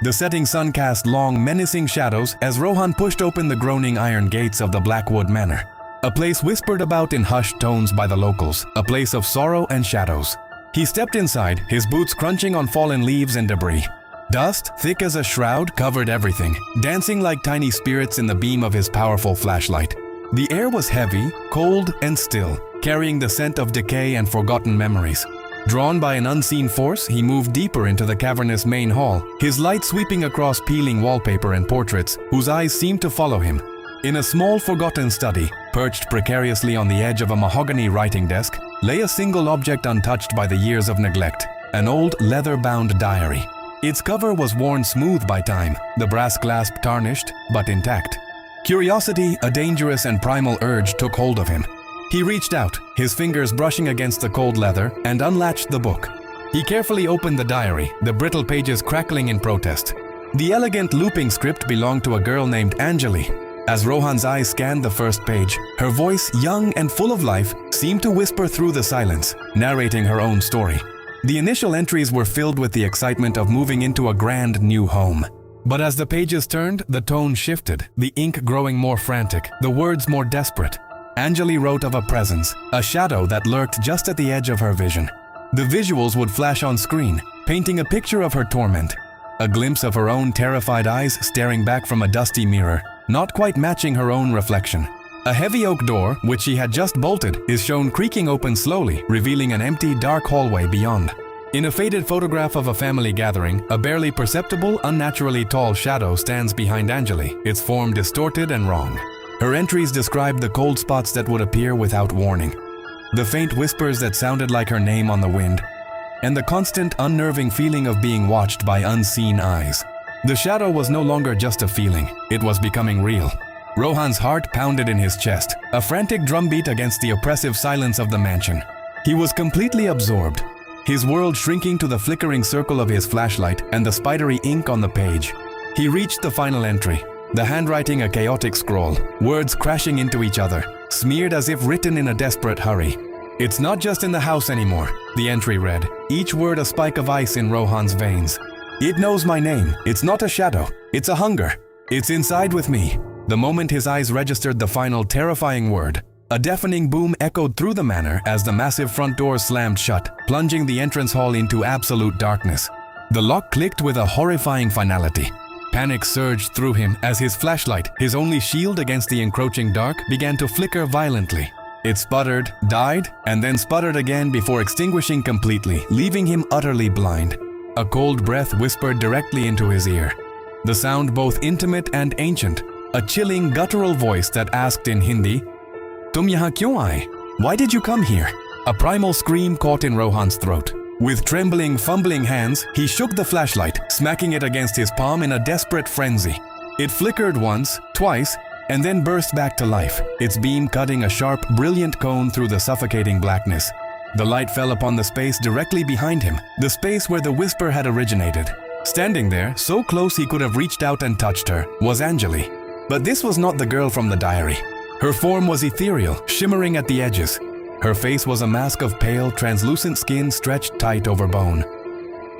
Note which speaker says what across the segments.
Speaker 1: The setting sun cast long, menacing shadows as Rohan pushed open the groaning iron gates of the Blackwood Manor. A place whispered about in hushed tones by the locals, a place of sorrow and shadows. He stepped inside, his boots crunching on fallen leaves and debris. Dust, thick as a shroud, covered everything, dancing like tiny spirits in the beam of his powerful flashlight. The air was heavy, cold, and still, carrying the scent of decay and forgotten memories. Drawn by an unseen force, he moved deeper into the cavernous main hall, his light sweeping across peeling wallpaper and portraits, whose eyes seemed to follow him. In a small, forgotten study, perched precariously on the edge of a mahogany writing desk, lay a single object untouched by the years of neglect, an old leather-bound diary. Its cover was worn smooth by time, the brass clasp tarnished, but intact. Curiosity, a dangerous and primal urge, took hold of him. He reached out, his fingers brushing against the cold leather, and unlatched the book. He carefully opened the diary, the brittle pages crackling in protest. The elegant looping script belonged to a girl named Anjali. As Rohan's eyes scanned the first page, her voice, young and full of life, seemed to whisper through the silence, narrating her own story. The initial entries were filled with the excitement of moving into a grand new home. But as the pages turned, the tone shifted, the ink growing more frantic, the words more desperate. Anjali wrote of a presence, a shadow that lurked just at the edge of her vision. The visuals would flash on screen, painting a picture of her torment. A glimpse of her own terrified eyes staring back from a dusty mirror, not quite matching her own reflection. A heavy oak door, which she had just bolted, is shown creaking open slowly, revealing an empty, dark hallway beyond. In a faded photograph of a family gathering, a barely perceptible, unnaturally tall shadow stands behind Anjali, its form distorted and wrong. Her entries described the cold spots that would appear without warning, the faint whispers that sounded like her name on the wind, and the constant, unnerving feeling of being watched by unseen eyes. The shadow was no longer just a feeling, it was becoming real. Rohan's heart pounded in his chest, a frantic drumbeat against the oppressive silence of the mansion. He was completely absorbed, his world shrinking to the flickering circle of his flashlight and the spidery ink on the page. He reached the final entry, the handwriting a chaotic scroll, words crashing into each other, smeared as if written in a desperate hurry. "It's not just in the house anymore," the entry read, each word a spike of ice in Rohan's veins. "It knows my name. It's not a shadow. It's a hunger. It's inside with me." The moment his eyes registered the final terrifying word, a deafening boom echoed through the manor as the massive front doors slammed shut, plunging the entrance hall into absolute darkness. The lock clicked with a horrifying finality. Panic surged through him as his flashlight, his only shield against the encroaching dark, began to flicker violently. It sputtered, died, and then sputtered again before extinguishing completely, leaving him utterly blind. A cold breath whispered directly into his ear. The sound both intimate and ancient, a chilling, guttural voice that asked in Hindi, "Tum yahan kyun aaye? Why did you come here?" A primal scream caught in Rohan's throat. With trembling, fumbling hands, he shook the flashlight, smacking it against his palm in a desperate frenzy. It flickered once, twice, and then burst back to life, its beam cutting a sharp, brilliant cone through the suffocating blackness. The light fell upon the space directly behind him, the space where the whisper had originated. Standing there, so close he could have reached out and touched her, was Anjali. But this was not the girl from the diary. Her form was ethereal, shimmering at the edges. Her face was a mask of pale, translucent skin stretched tight over bone.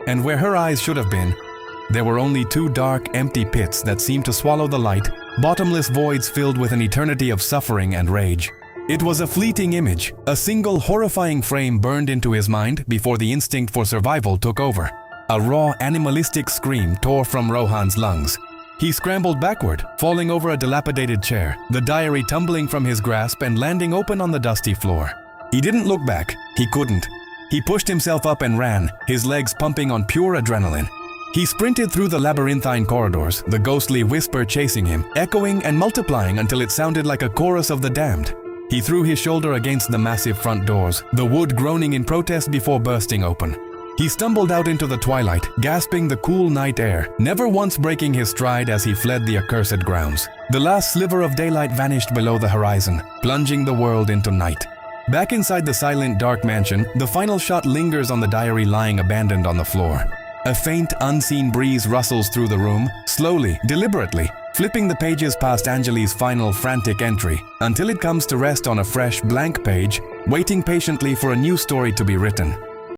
Speaker 1: And where her eyes should have been, there were only two dark, empty pits that seemed to swallow the light, bottomless voids filled with an eternity of suffering and rage. It was a fleeting image, a single horrifying frame burned into his mind before the instinct for survival took over. A raw, animalistic scream tore from Rohan's lungs. He scrambled backward, falling over a dilapidated chair, the diary tumbling from his grasp and landing open on the dusty floor. He didn't look back. He couldn't. He pushed himself up and ran, his legs pumping on pure adrenaline. He sprinted through the labyrinthine corridors, the ghostly whisper chasing him, echoing and multiplying until it sounded like a chorus of the damned. He threw his shoulder against the massive front doors, the wood groaning in protest before bursting open. He stumbled out into the twilight, gasping the cool night air, never once breaking his stride as he fled the accursed grounds. The last sliver of daylight vanished below the horizon, plunging the world into night. Back inside the silent, dark mansion, the final shot lingers on the diary lying abandoned on the floor. A faint, unseen breeze rustles through the room, slowly, deliberately, flipping the pages past Anjali's final frantic entry, until it comes to rest on a fresh, blank page, waiting patiently for a new story to be written.